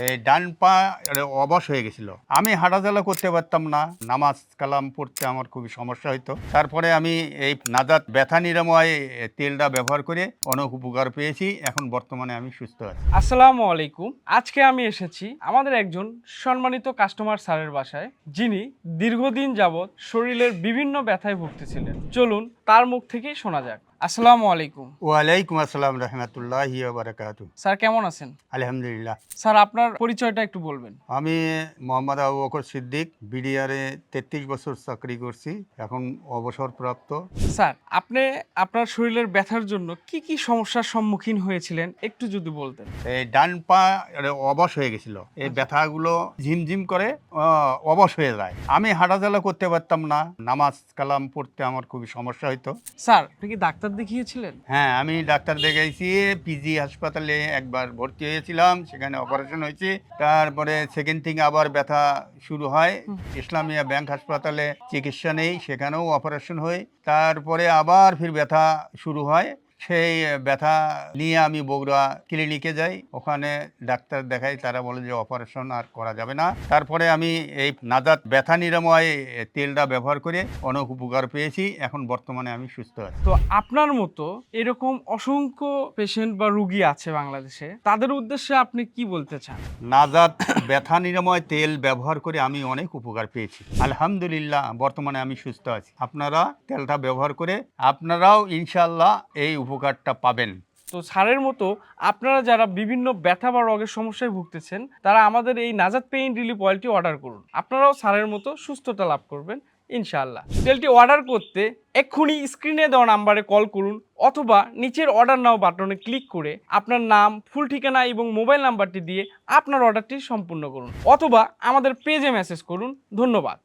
এই ডান পা অবশ হয়ে গেছিল। আমি হাঁটাচলা করতে পারতাম না, নামাজ কালাম পড়তে আমার খুবই সমস্যা হতো। তারপরে আমি এই নাজাত ব্যথা নিরাময় তেলটা ব্যবহার করে অনেক উপকার পেয়েছি। এখন বর্তমানে আমি সুস্থ আছি। আসসালামু আলাইকুম। আজকে আমি এসেছি আমাদের একজন সম্মানিত কাস্টমার স্যারের বাসায়, যিনি দীর্ঘদিন যাবৎ শরীরের বিভিন্ন ব্যথায় ভুগতেছিলেন। চলুন তার মুখ থেকেই শোনা যাক। আসসালামু আলাইকুম। ওয়ালাইকুম আসসালাম রহমতুল্লাহি ওয়া বারাকাতুহু। স্যার কেমন আছেন? আলহামদুলিল্লাহ। স্যার আপনার পরিচয়টা একটু বলবেন। আমি মোহাম্মদ আবু বকর সিদ্দিক, বিডিআরে 33 বছর চাকরি করছি, এখন অবসরপ্রাপ্ত। স্যার আপনি আপনার শরীরের ব্যথার জন্য কি কি সমস্যার সম্মুখীন হয়েছিলেন একটু যদি বলতেন। এই ডান পা অবশ হয়ে গেছিল। এই ব্যথাগুলো ঝিমঝিম করে অবশ হয়ে যায়। আমি হাঁটাচলা করতে পারতাম না, নামাজ কালাম পড়তে আমার খুবই সমস্যা হতো। স্যার আপনি কি ডাক্তার দেখিয়েছিলেন? হ্যাঁ, আমি ডাক্তার দেখাইছি। পিজি হাসপাতালে একবার ভর্তি হয়েছিলাম, সেখানে অপারেশন হয়েছে। তারপরে সেকেন্ড থিং আবার ব্যথা শুরু হয়। ইসলামিয়া ব্যাংক হাসপাতালে চিকিৎসা নেই, সেখানেও অপারেশন হয়। তারপরে আবার ফির ব্যথা শুরু হয়। সেই ব্যথা নিয়ে আমি বগুড়া ক্লিনিকে যাই, ওখানে ডাক্তার দেখাই। তারা বলে যে অপারেশন আর করা যাবে না। তারপরে আমি এই নাজাত ব্যথা নিরাময় তেলটা ব্যবহার করে অনেক উপকার পেয়েছি। এখন বর্তমানে আমি সুস্থ আছি। তো আপনার মতো এরকম অসংখ্য পেশেন্ট বা রোগী আছে বাংলাদেশে, তাদের উদ্দেশ্যে আপনি কি বলতে চান? নাজাত ব্যথা নিরাময় তেল ব্যবহার করে আমি অনেক উপকার পেয়েছি। আলহামদুলিল্লাহ, বর্তমানে আমি সুস্থ আছি। আপনারা তেলটা ব্যবহার করে আপনারাও ইনশাআল্লাহ এই উপকারটা পাবেন। তো স্যারের মতো আপনারা যারা বিভিন্ন ব্যথা বা রোগের সমস্যায় ভুগতেছেন, তারা আমাদের এই নাজাত পেইন রিলিফ অয়েলটি অর্ডার করুন। আপনারাও স্যারের মতো সুস্থতা লাভ করবেন ইনশাআল্লাহ। তেলটি অর্ডার করতে এক্ষুনি স্ক্রিনে দেওয়া নাম্বারে কল করুন, অথবা নিচের অর্ডার নাও বাটনে ক্লিক করে আপনার নাম, ফুল ঠিকানা এবং মোবাইল নাম্বারটি দিয়ে আপনার অর্ডারটি সম্পূর্ণ করুন, অথবা আমাদের পেজে মেসেজ করুন। ধন্যবাদ।